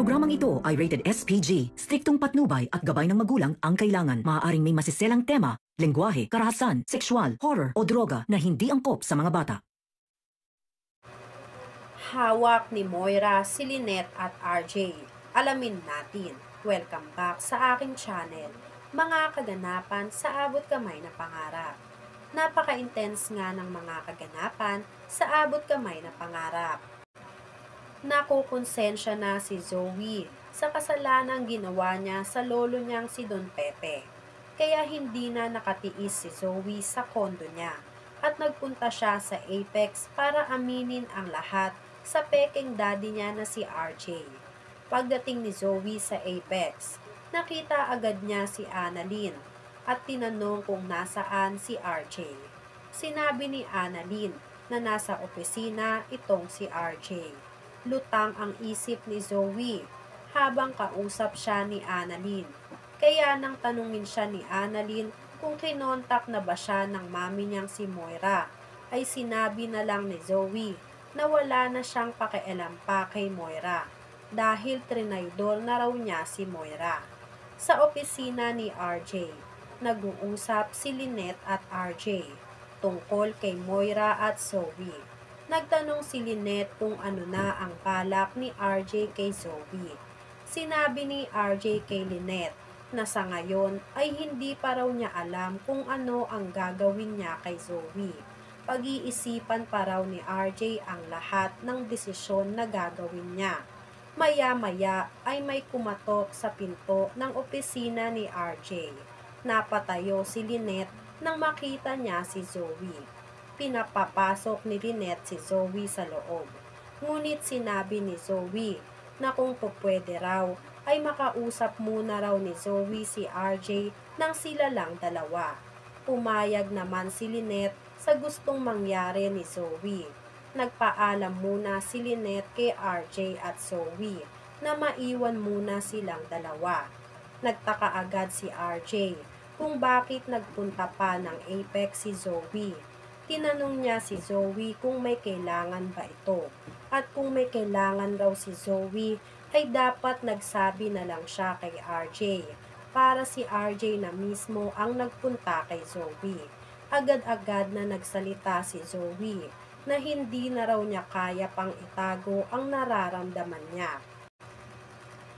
Programang ito ay rated SPG. Striktong patnubay at gabay ng magulang ang kailangan. Maaaring may masiselang tema, lengguwahe, karahasan, sexual, horror o droga na hindi angkop sa mga bata. Hawak ni Moira, si Lynette at RJ. Alamin natin. Welcome back sa aking channel. Mga kaganapan sa abot kamay na pangarap. Napaka-intense nga ng mga kaganapan sa abot kamay na pangarap. Nakukonsensya na si Zoe sa kasalanang ginawa niya sa lolo niyang si Don Pepe. Kaya hindi na nakatiis si Zoe sa kondo niya at nagpunta siya sa Apex para aminin ang lahat sa peking daddy niya na si RJ. Pagdating ni Zoe sa Apex, nakita agad niya si Annalyn at tinanong kung nasaan si RJ. Sinabi ni Annalyn na nasa opisina itong si RJ. Lutang ang isip ni Zoe habang kausap siya ni Annalyn. Kaya nang tanungin siya ni Annalyn kung kinontak na ba siya ng mami niyang si Moira, ay sinabi na lang ni Zoe na wala na siyang pakialam pa kay Moira dahil trinaydor na raw niya si Moira. Sa opisina ni RJ, nag-uusap si Lynette at RJ tungkol kay Moira at Zoe. Nagtanong si Lynette kung ano na ang balak ni RJ kay Zoe. Sinabi ni RJ kay Lynette na sa ngayon ay hindi pa raw niya alam kung ano ang gagawin niya kay Zoe. Pag-iisipan pa raw ni RJ ang lahat ng desisyon na gagawin niya. Maya-maya ay may kumatok sa pinto ng opisina ni RJ. Napatayo si Lynette nang makita niya si Zoe. Pinapapasok ni Lynette si Zoe sa loob. Ngunit sinabi ni Zoe na kung pwede raw ay makausap muna raw ni Zoe si RJ nang sila lang dalawa. Pumayag naman si Lynette sa gustong mangyari ni Zoe. Nagpaalam muna si Lynette kay RJ at Zoe na maiwan muna silang dalawa. Nagtaka agad si RJ kung bakit nagpunta pa ng Apex si Zoe. Tinanong niya si Zoe kung may kailangan ba ito. At kung may kailangan raw si Zoe, ay dapat nagsabi na lang siya kay RJ. Para si RJ na mismo ang nagpunta kay Zoe. Agad-agad na nagsalita si Zoe na hindi na raw niya kaya pang itago ang nararamdaman niya.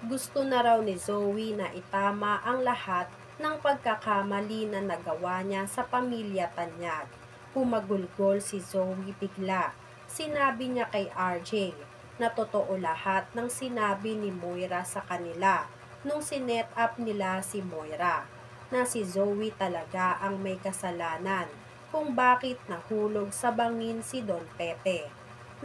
Gusto na raw ni Zoe na itama ang lahat ng pagkakamali na nagawa niya sa pamilya Tanyag. Humagulgol si Zoe bigla. Sinabi niya kay RJ na totoo lahat ng sinabi ni Moira sa kanila nung sinet up nila si Moira. Na si Zoe talaga ang may kasalanan kung bakit nahulog sa bangin si Don Pepe.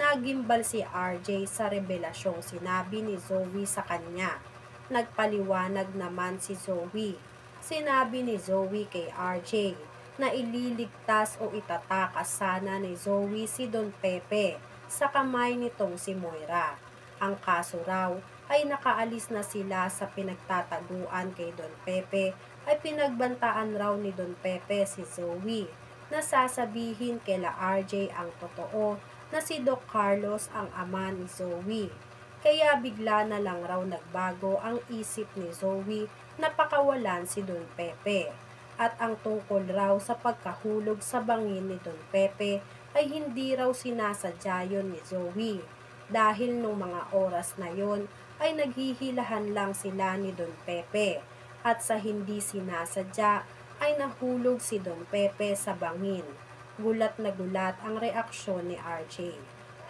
Nagimbal si RJ sa revelasyong sinabi ni Zoe sa kanya. Nagpaliwanag naman si Zoe. Sinabi ni Zoe kay RJ na ililigtas o itatakas sana ni Zoe si Don Pepe sa kamay nitong si Moira. Ang kaso raw ay nakaalis na sila sa pinagtataguan kay Don Pepe ay pinagbantaan raw ni Don Pepe si Zoe na sasabihin kila RJ ang totoo na si Doc Carlos ang ama ni Zoe. Kaya bigla na lang raw nagbago ang isip ni Zoe na pakawalan si Don Pepe. At ang tungkol raw sa pagkahulog sa bangin ni Don Pepe ay hindi raw sinasadya yon ni Zoe. Dahil nung mga oras na yon ay naghihilahan lang sila ni Don Pepe. At sa hindi sinasadya ay nahulog si Don Pepe sa bangin. Gulat na gulat ang reaksyon ni RJ.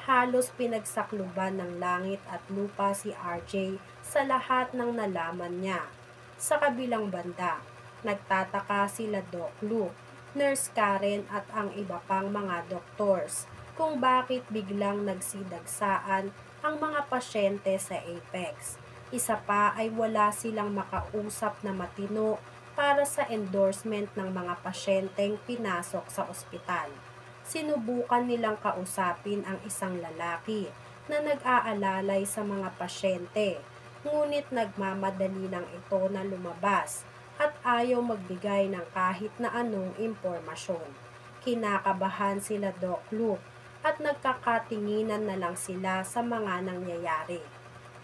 Halos pinagsakluban ng langit at lupa si RJ sa lahat ng nalaman niya. Sa kabilang banda, nagtataka sila Doc Luke, Nurse Karen at ang iba pang mga doctors kung bakit biglang nagsidagsaan ang mga pasyente sa Apex. Isa pa ay wala silang makausap na matino para sa endorsement ng mga pasyenteng pinasok sa ospital. Sinubukan nilang kausapin ang isang lalaki na nag-aalalay sa mga pasyente, ngunit nagmamadali lang ito na lumabas at ayaw magbigay ng kahit na anong impormasyon. Kinakabahan sila Doc Luke at nagkakatinginan na lang sila sa mga nangyayari.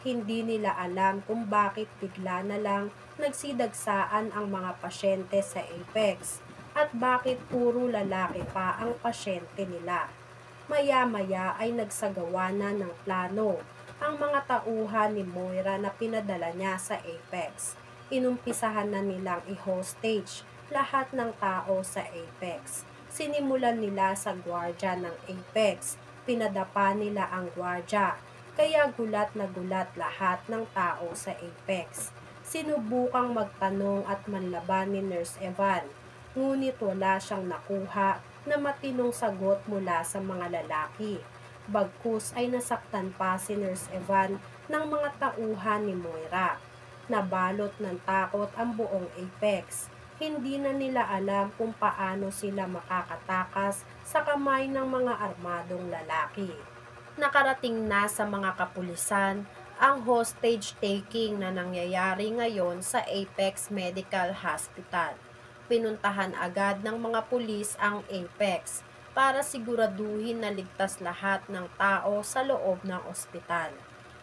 Hindi nila alam kung bakit bigla na lang nagsidagsaan ang mga pasyente sa Apex at bakit puro lalaki pa ang pasyente nila. Maya-maya ay nagsagawa na ng plano ang mga tauhan ni Moira na pinadala niya sa Apex. Inumpisahan na nilang i-hostage lahat ng tao sa Apex. Sinimulan nila sa gwardya ng Apex. Pinadapa nila ang gwardya. Kaya gulat na gulat lahat ng tao sa Apex. Sinubukang magtanong at manlaban ni Nurse Evan, ngunit wala siyang nakuha na matinong sagot mula sa mga lalaki. Bagkus ay nasaktan pa si Nurse Evan ng mga tauhan ni Moira. Nabalot ng takot ang buong Apex. Hindi na nila alam kung paano sila makakatakas sa kamay ng mga armadong lalaki. Nakarating na sa mga kapulisan ang hostage taking na nangyayari ngayon sa Apex Medical Hospital. Pinuntahan agad ng mga pulis ang Apex para siguraduhin na ligtas lahat ng tao sa loob ng ospital.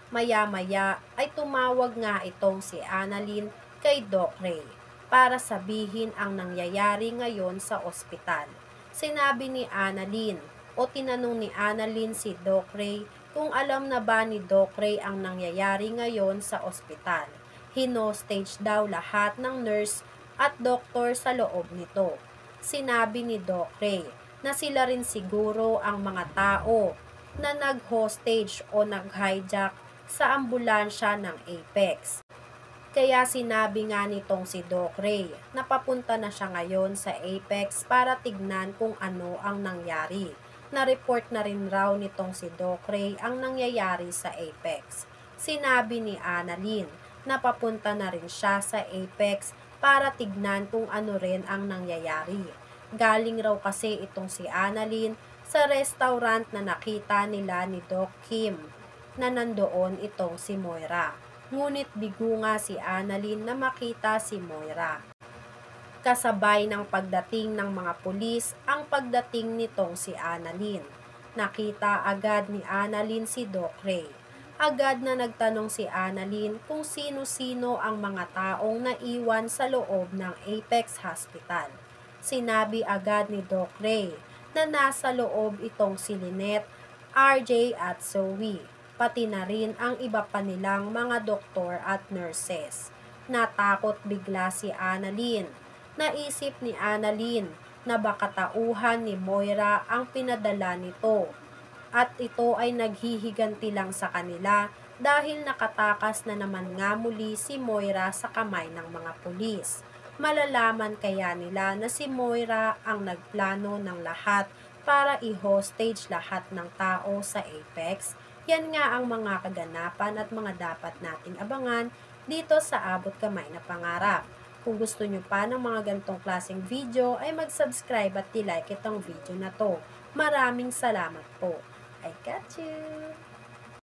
Maya-maya ay tumawag nga itong si Annalyn kay Doc Ray para sabihin ang nangyayari ngayon sa ospital. Sinabi ni Annalyn o tinanong ni Annalyn si Doc Ray kung alam na ba ni Doc Ray ang nangyayari ngayon sa ospital. Hinostage daw lahat ng nurse at doktor sa loob nito. Sinabi ni Doc Ray na sila rin siguro ang mga tao na nag-hostage o nag-hijack sa ambulansya ng Apex. Kaya sinabi nga nitong si Doc Ray na papunta na siya ngayon sa Apex para tignan kung ano ang nangyari. Na-report na rin raw nitong si Doc Ray ang nangyayari sa Apex. Sinabi ni Annalyn na papunta na rin siya sa Apex para tignan kung ano rin ang nangyayari. Galing raw kasi itong si Annalyn sa restaurant na nakita nila ni Doc Kim na nandoon itong si Moira. Ngunit bigo nga si Annalyn na makita si Moira. Kasabay ng pagdating ng mga pulis ang pagdating nitong si Annalyn. Nakita agad ni Annalyn si Doc Ray. Agad na nagtanong si Annalyn kung sino-sino ang mga taong naiwan sa loob ng Apex Hospital. Sinabi agad ni Doc Ray na nasa loob itong si Lynette, RJ at Zoe, pati na rin ang iba pa nilang mga doktor at nurses. Natakot bigla si Annalyn. Naisip ni Annalyn na baka tauhan ni Moira ang pinadala nito at ito ay naghihiganti lang sa kanila dahil nakatakas na naman nga muli si Moira sa kamay ng mga pulis. Malalaman kaya nila na si Moira ang nagplano ng lahat para i-hostage lahat ng tao sa Apex? Yan nga ang mga kaganapan at mga dapat nating abangan dito sa Abot Kamay na Pangarap. Kung gusto nyo pa ng mga ganitong klaseng video ay mag-subscribe at i-like itong video na to. Maraming salamat po. I got you!